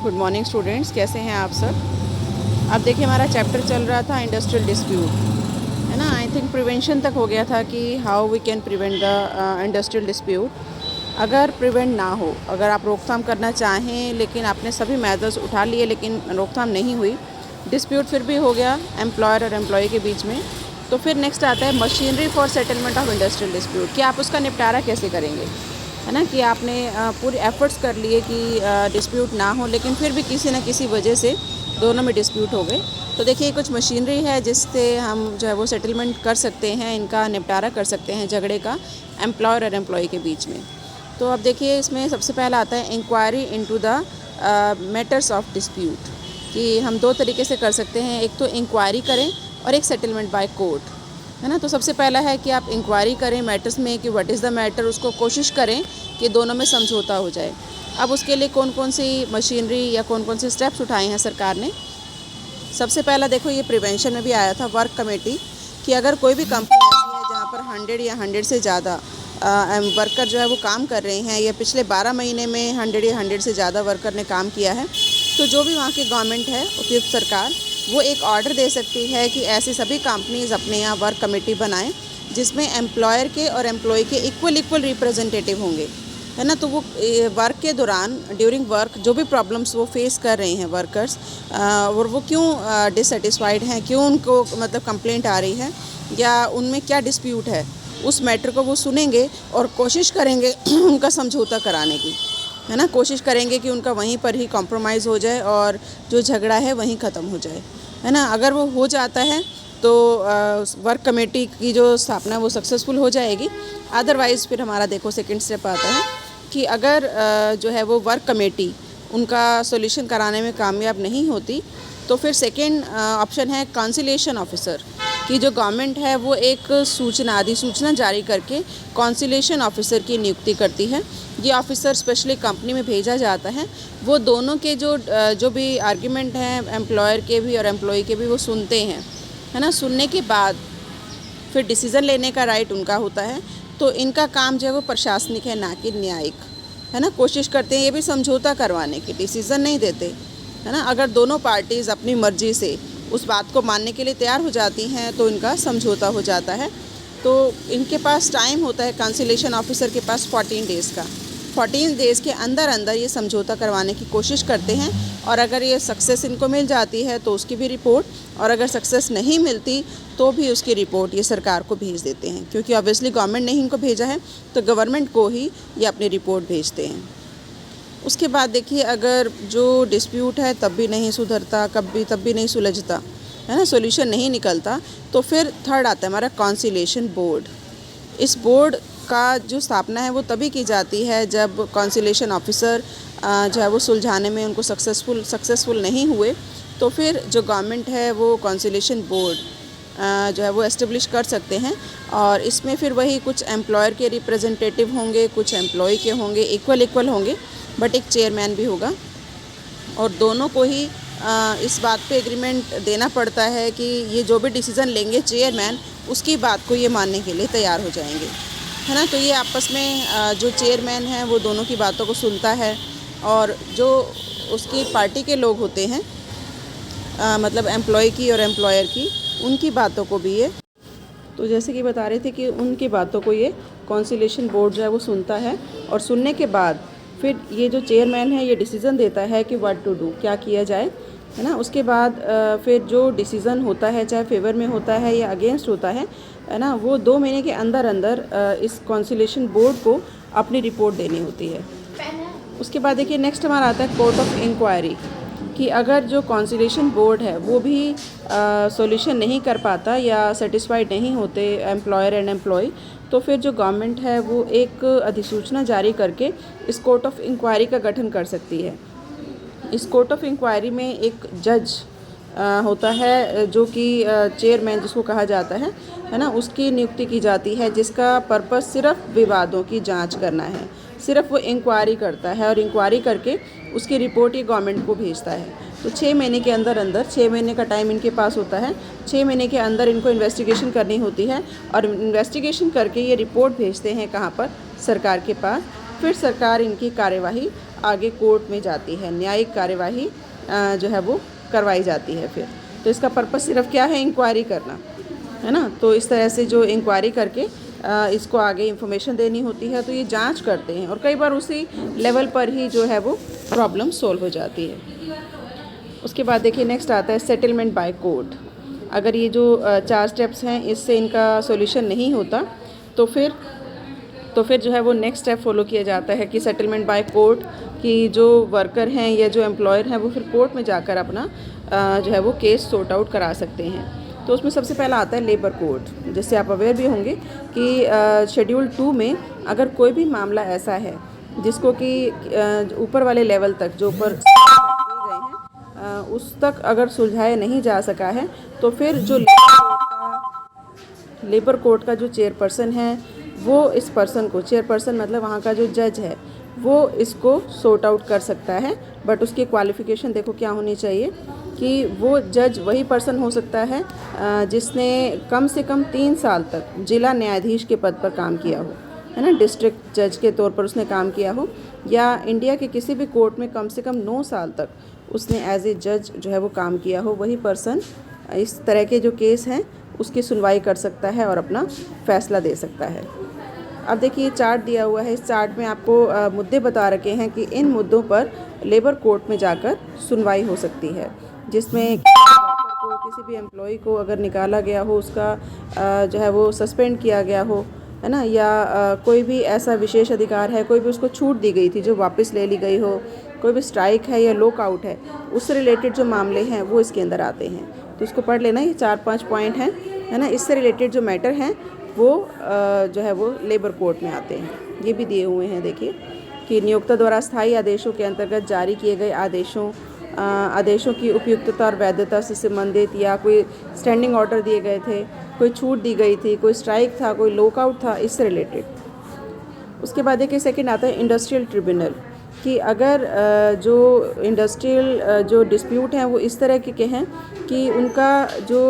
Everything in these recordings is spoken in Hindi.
गुड मॉर्निंग स्टूडेंट्स, कैसे हैं आप सब। अब देखिए हमारा चैप्टर चल रहा था इंडस्ट्रियल डिस्प्यूट, है ना। आई थिंक प्रिवेंशन तक हो गया था कि how we can prevent the industrial dispute. अगर प्रिवेंट ना हो, अगर आप रोकथाम करना चाहें लेकिन आपने सभी मेजर्स उठा लिए लेकिन रोकथाम नहीं हुई, डिस्प्यूट फिर भी हो गया एम्प्लॉयर और एम्प्लॉय के बीच में, तो फिर नेक्स्ट आता है machinery for settlement of industrial dispute कि आप उसका निपटारा कैसे करेंगे, है ना। कि आपने पूरे एफर्ट्स कर लिए कि डिस्प्यूट ना हो लेकिन फिर भी किसी न किसी वजह से दोनों में डिस्प्यूट हो गए। तो देखिए कुछ मशीनरी है जिससे हम जो है वो सेटलमेंट कर सकते हैं, इनका निपटारा कर सकते हैं झगड़े का एम्प्लॉयर और एम्प्लॉय के बीच में। तो अब देखिए इसमें सबसे पहला आता है inquiry into the matters of dispute, कि हम दो तरीके से कर सकते हैं, एक तो इंक्वायरी करें और एक सेटलमेंट बाय कोर्ट, है ना। तो सबसे पहला है कि आप इंक्वायरी करें मैटर्स में कि व्हाट इज़ द मैटर, उसको कोशिश करें कि दोनों में समझौता हो जाए। अब उसके लिए कौन कौन सी मशीनरी या कौन कौन से स्टेप्स उठाए हैं सरकार ने। सबसे पहला देखो, ये प्रिवेंशन में भी आया था वर्क कमेटी, कि अगर कोई भी कंपनी ऐसी है जहाँ पर 100 या 100 से ज़्यादा वर्कर जो है वो काम कर रहे हैं, या पिछले 12 महीने में 100 या 100 से ज़्यादा वर्कर ने काम किया है, तो जो भी वहाँ की गवर्नमेंट है, उपयुक्त सरकार, वो एक ऑर्डर दे सकती है कि ऐसी सभी कंपनीज़ अपने यहाँ वर्क कमेटी बनाएं जिसमें एम्प्लॉयर के और एम्प्लॉय के इक्वल रिप्रेजेंटेटिव होंगे, है ना। तो वो वर्क के दौरान ड्यूरिंग वर्क जो भी प्रॉब्लम्स वो फेस कर रहे हैं वर्कर्स, और वो क्यों डिससेटिस्फाइड हैं, क्यों उनको मतलब कंप्लेंट आ रही है या उनमें क्या डिस्प्यूट है, उस मैटर को वो सुनेंगे और कोशिश करेंगे उनका समझौता कराने की, है ना। कोशिश करेंगे कि उनका वहीं पर ही कॉम्प्रोमाइज़ हो जाए और जो झगड़ा है वहीं ख़त्म हो जाए, है ना। अगर वो हो जाता है तो वर्क कमेटी की जो स्थापना वो सक्सेसफुल हो जाएगी। अदरवाइज़ फिर हमारा देखो सेकंड स्टेप आता है कि अगर जो है वो वर्क कमेटी उनका सॉल्यूशन कराने में कामयाब नहीं होती, तो फिर सेकंड ऑप्शन है कॉन्सिलेशन ऑफिसर, कि जो गवर्नमेंट है वो एक अधिसूचना जारी करके कॉन्सिलेशन ऑफिसर की नियुक्ति करती है। ये ऑफिसर स्पेशली कंपनी में भेजा जाता है, वो दोनों के जो भी आर्ग्यूमेंट हैं एम्प्लॉयर के भी और एम्प्लॉय के भी वो सुनते हैं, है ना। सुनने के बाद फिर डिसीज़न लेने का राइट उनका होता है। तो इनका काम जो है वो प्रशासनिक है, ना कि न्यायिक, है ना। कोशिश करते हैं ये भी समझौता करवाने की, डिसीज़न नहीं देते, है ना। अगर दोनों पार्टीज़ अपनी मर्ज़ी से उस बात को मानने के लिए तैयार हो जाती हैं तो इनका समझौता हो जाता है। तो इनके पास टाइम होता है, कंसिलेशन ऑफिसर के पास 14 डेज़ का। 14 डेज़ के अंदर अंदर ये समझौता करवाने की कोशिश करते हैं, और अगर ये सक्सेस इनको मिल जाती है तो उसकी भी रिपोर्ट, और अगर सक्सेस नहीं मिलती तो भी उसकी रिपोर्ट ये सरकार को भेज देते हैं, क्योंकि ऑब्वियसली गवर्नमेंट ने ही इनको भेजा है तो गवर्नमेंट को ही ये अपनी रिपोर्ट भेजते हैं। उसके बाद देखिए अगर जो डिस्प्यूट है तब भी नहीं सुधरता, तब भी नहीं सुलझता, है ना, सॉल्यूशन नहीं निकलता, तो फिर थर्ड आता है हमारा कॉन्सिलेशन बोर्ड। इस बोर्ड का जो स्थापना है वो तभी की जाती है जब कॉन्सिलेशन ऑफिसर जो है वो सुलझाने में उनको सक्सेसफुल नहीं हुए, तो फिर जो गवर्नमेंट है वो कॉन्सिलेशन बोर्ड जो है वो एस्टेब्लिश कर सकते हैं। और इसमें फिर वही कुछ एम्प्लॉयर के रिप्रेजेंटेटिव होंगे, कुछ एम्प्लॉय के होंगे, इक्वल होंगे, बट एक चेयरमैन भी होगा, और दोनों को ही इस बात पे एग्रीमेंट देना पड़ता है कि ये जो भी डिसीज़न लेंगे चेयरमैन, उसकी बात को ये मानने के लिए तैयार हो जाएंगे, है ना। तो ये आपस में जो चेयरमैन है वो दोनों की बातों को सुनता है, और जो उसकी पार्टी के लोग होते हैं मतलब एम्प्लॉय की और एम्प्लॉयर की, उनकी बातों को भी ये, तो जैसे कि बता रहे थे कि उनकी बातों को ये कॉन्सिलेशन बोर्ड जो है वो सुनता है, और सुनने के बाद फिर ये जो चेयरमैन है ये डिसीज़न देता है कि व्हाट टू डू, क्या किया जाए, है ना। उसके बाद फिर जो डिसीज़न होता है, चाहे फेवर में होता है या अगेंस्ट होता है ना, वो 2 महीने के अंदर अंदर इस कॉन्सिलेशन बोर्ड को अपनी रिपोर्ट देनी होती है। उसके बाद देखिए नेक्स्ट हमारा आता है कोर्ट ऑफ इंक्वायरी, कि अगर जो कॉन्सिलेशन बोर्ड है वो भी सॉल्यूशन नहीं कर पाता या सेटिस्फाइड नहीं होते एम्प्लॉयर एंड एम्प्लॉय, तो फिर जो गवर्नमेंट है वो एक अधिसूचना जारी करके इस कोर्ट ऑफ इंक्वायरी का गठन कर सकती है। इस कोर्ट ऑफ इंक्वायरी में एक जज होता है जो कि चेयरमैन जिसको कहा जाता है ना, उसकी नियुक्ति की जाती है, जिसका पर्पस सिर्फ विवादों की जांच करना है। सिर्फ वो इंक्वायरी करता है, और इंक्वायरी करके उसकी रिपोर्ट ये गवर्नमेंट को भेजता है। तो 6 महीने के अंदर 6 महीने का टाइम इनके पास होता है। 6 महीने के अंदर इनको इन्वेस्टिगेशन करनी होती है, और इन्वेस्टिगेशन करके ये रिपोर्ट भेजते हैं कहाँ पर, सरकार के पास। फिर सरकार इनकी कार्यवाही आगे कोर्ट में जाती है, न्यायिक कार्यवाही जो है वो करवाई जाती है फिर। तो इसका पर्पस सिर्फ क्या है, इंक्वायरी करना है ना। तो इस तरह से जो इंक्वायरी करके इसको आगे इन्फॉर्मेशन देनी होती है, तो ये जांच करते हैं और कई बार उसी लेवल पर ही जो है वो प्रॉब्लम सॉल्व हो जाती है। उसके बाद देखिए नेक्स्ट आता है सेटलमेंट बाय कोर्ट। अगर ये जो 4 स्टेप्स हैं इससे इनका सॉल्यूशन नहीं होता तो फिर जो है वो नेक्स्ट स्टेप फॉलो किया जाता है कि सेटलमेंट बाय कोर्ट, कि जो वर्कर हैं या जो एम्प्लॉयर हैं वो फिर कोर्ट में जाकर अपना जो है वो केस सॉर्ट आउट करा सकते हैं। तो उसमें सबसे पहला आता है लेबर कोर्ट, जिससे आप अवेयर भी होंगे कि शेड्यूल 2 में अगर कोई भी मामला ऐसा है जिसको कि ऊपर वाले लेवल तक जो ऊपर दिए गए हैं उस तक अगर सुलझाया नहीं जा सका है, तो फिर जो लेबर कोर्ट का जो चेयरपर्सन है वो इस पर्सन को, चेयरपर्सन मतलब वहाँ का जो जज है, वो इसको सॉर्ट आउट कर सकता है। बट उसकी क्वालिफ़िकेशन देखो क्या होनी चाहिए कि वो जज वही पर्सन हो सकता है जिसने कम से कम 3 साल तक जिला न्यायाधीश के पद पर काम किया हो, है ना, डिस्ट्रिक्ट जज के तौर पर उसने काम किया हो, या इंडिया के किसी भी कोर्ट में कम से कम 9 साल तक उसने एज ए जज जो है वो काम किया हो। वही पर्सन इस तरह के जो केस हैं उसकी सुनवाई कर सकता है और अपना फ़ैसला दे सकता है। अब देखिए चार्ट दिया हुआ है, इस चार्ट में आपको मुद्दे बता रखे हैं कि इन मुद्दों पर लेबर कोर्ट में जाकर सुनवाई हो सकती है, जिसमें किसी भी एम्प्लॉय को अगर निकाला गया हो, उसका जो है वो सस्पेंड किया गया हो, है ना, या कोई भी ऐसा विशेष अधिकार है, कोई भी उसको छूट दी गई थी जो वापस ले ली गई हो, कोई भी स्ट्राइक है या लॉकआउट है, उससे रिलेटेड जो मामले हैं वो इसके अंदर आते हैं। तो इसको पढ़ लेना, ये 4-5 पॉइंट हैं, है ना। इससे रिलेटेड जो मैटर हैं वो जो है वो लेबर कोर्ट में आते हैं। ये भी दिए हुए हैं देखिए कि नियोक्ता द्वारा स्थायी आदेशों के अंतर्गत जारी किए गए आदेशों की उपयुक्तता और वैधता से संबंधित, या कोई स्टैंडिंग ऑर्डर दिए गए थे, कोई छूट दी गई थी, कोई स्ट्राइक था, कोई लॉकआउट था, इससे रिलेटेड। उसके बाद देखिए सेकंड आता है इंडस्ट्रियल ट्रिब्यूनल, कि अगर जो इंडस्ट्रियल जो डिस्प्यूट हैं वो इस तरह के हैं कि उनका जो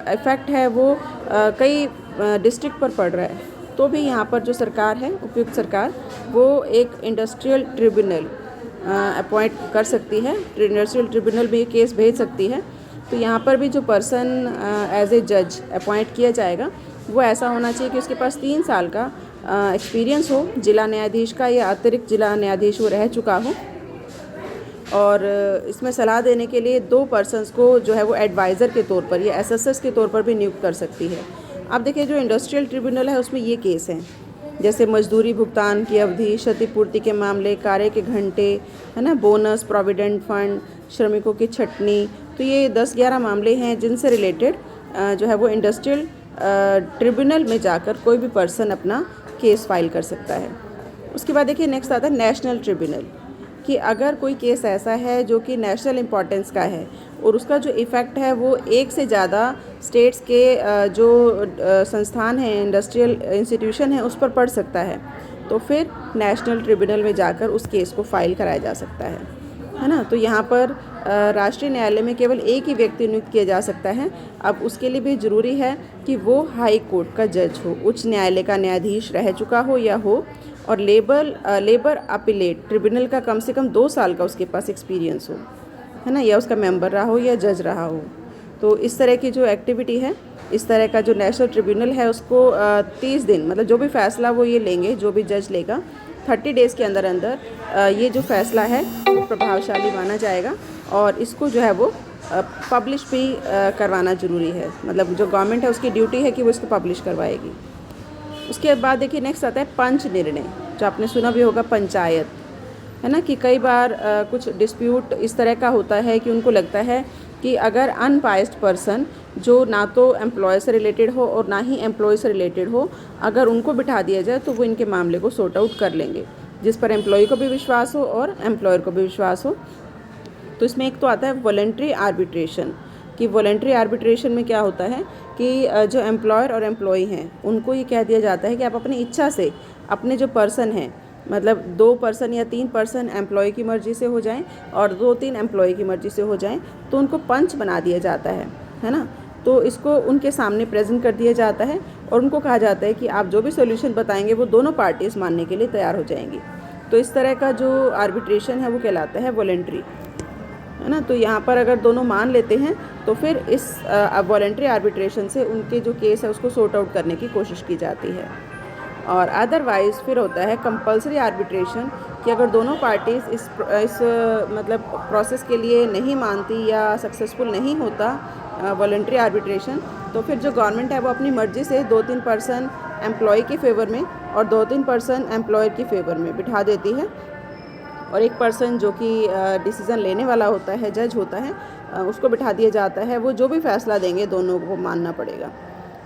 इफ़ेक्ट है वो कई डिस्ट्रिक्ट पर पड़ रहा है, तो भी यहाँ पर जो सरकार है, उपयुक्त सरकार, वो एक इंडस्ट्रियल ट्रिब्यूनल अपॉइंट कर सकती है, इंडस्ट्रियल ट्रिब्यूनल में केस भेज सकती है। तो यहाँ पर भी जो पर्सन एज ए जज अपॉइंट किया जाएगा वो ऐसा होना चाहिए कि उसके पास 3 साल का एक्सपीरियंस हो जिला न्यायाधीश का, या अतिरिक्त जिला न्यायाधीश वो रह चुका हो, और इसमें सलाह देने के लिए 2 पर्सन्स को जो है वो एडवाइज़र के तौर पर या एसेसर्स के तौर पर भी नियुक्त कर सकती है। अब देखिए जो इंडस्ट्रियल ट्रिब्यूनल है उसमें ये केस हैं, जैसे मजदूरी भुगतान की अवधि, क्षतिपूर्ति के मामले, कार्य के घंटे, है ना, बोनस, प्रोविडेंट फंड, श्रमिकों की छटनी। तो ये 10-11 मामले हैं जिनसे रिलेटेड जो है वो इंडस्ट्रियल ट्रिब्यूनल में जाकर कोई भी पर्सन अपना केस फाइल कर सकता है। उसके बाद देखिए नेक्स्ट आता है नेशनल ट्रिब्यूनल, कि अगर कोई केस ऐसा है जो कि नेशनल इम्पोर्टेंस का है और उसका जो इफ़ेक्ट है वो एक से ज़्यादा स्टेट्स के जो संस्थान हैं, इंडस्ट्रियल इंस्टीट्यूशन है, उस पर पड़ सकता है, तो फिर नेशनल ट्रिब्यूनल में जाकर उस केस को फाइल कराया जा सकता है ना। तो यहाँ पर राष्ट्रीय न्यायालय में केवल एक ही व्यक्ति नियुक्त किया जा सकता है। अब उसके लिए भी ज़रूरी है कि वो हाई कोर्ट का जज हो, उच्च न्यायालय का न्यायाधीश रह चुका हो या हो, और लेबर अपीलेट ट्रिब्यूनल का कम से कम 2 साल का उसके पास एक्सपीरियंस हो, है ना, या उसका मेंबर रहा हो या जज रहा हो। तो इस तरह की जो एक्टिविटी है, इस तरह का जो नेशनल ट्रिब्यूनल है उसको 30 दिन, मतलब जो भी फ़ैसला वो ये लेंगे, जो भी जज लेगा, 30 डेज़ के अंदर अंदर ये जो फ़ैसला है वो प्रभावशाली माना जाएगा, और इसको जो है वो पब्लिश भी करवाना ज़रूरी है। मतलब जो गवर्नमेंट है उसकी ड्यूटी है कि वो इसको पब्लिश करवाएगी। उसके बाद देखिए नेक्स्ट आता है पंच निर्णय, जो आपने सुना भी होगा, पंचायत, है ना, कि कई बार कुछ डिस्प्यूट इस तरह का होता है कि उनको लगता है कि अगर अनबायस्ड पर्सन जो ना तो एम्प्लॉय से रिलेटेड हो और ना ही एम्प्लॉय से रिलेटेड हो, अगर उनको बिठा दिया जाए तो वो इनके मामले को सॉर्ट आउट कर लेंगे, जिस पर एम्प्लॉय को भी विश्वास हो और एम्प्लॉयर को भी विश्वास हो। तो इसमें एक तो आता है वॉलंटरी आर्बिट्रेशन, कि वॉलंटरी आर्बिट्रेशन में क्या होता है कि जो एम्प्लॉयर और एम्प्लॉई हैं उनको ये कह दिया जाता है कि आप अपनी इच्छा से अपने जो पर्सन हैं, मतलब 2 पर्सन या 3 पर्सन एम्प्लॉय की मर्ज़ी से हो जाएं और 2-3 एम्प्लॉय की मर्ज़ी से हो जाएं, तो उनको पंच बना दिया जाता है ना। तो इसको उनके सामने प्रेजेंट कर दिया जाता है और उनको कहा जाता है कि आप जो भी सॉल्यूशन बताएंगे वो दोनों पार्टीज़ मानने के लिए तैयार हो जाएंगी। तो इस तरह का जो आर्बिट्रेशन है वो कहलाता है वॉलेंट्री, है ना। तो यहाँ पर अगर दोनों मान लेते हैं तो फिर इस वॉलेंट्री आर्बिट्रेशन से उनके जो केस है उसको सॉर्ट आउट करने की कोशिश की जाती है। और अदरवाइज़ फिर होता है कंपल्सरी आर्बिट्रेशन, कि अगर दोनों पार्टीज़ इस मतलब प्रोसेस के लिए नहीं मानती या सक्सेसफुल नहीं होता वॉलेंट्री आर्बिट्रेशन, तो फिर जो गवर्नमेंट है वो अपनी मर्ज़ी से 2-3 पर्सन एम्प्लॉय के फेवर में और 2-3 पर्सन एम्प्लॉयर के फेवर में बिठा देती है, और एक पर्सन जो कि डिसीज़न लेने वाला होता है, जज होता है, उसको बिठा दिया जाता है। वो जो भी फ़ैसला देंगे दोनों को मानना पड़ेगा,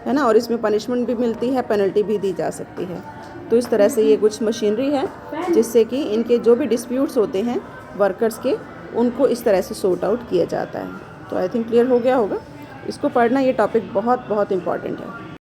है ना। और इसमें पनिशमेंट भी मिलती है, पेनल्टी भी दी जा सकती है। तो इस तरह से ये कुछ मशीनरी है जिससे कि इनके जो भी डिस्प्यूट्स होते हैं वर्कर्स के, उनको इस तरह से सॉर्ट आउट किया जाता है। तो आई थिंक क्लियर हो गया होगा। इसको पढ़ना, ये टॉपिक बहुत बहुत इम्पॉर्टेंट है।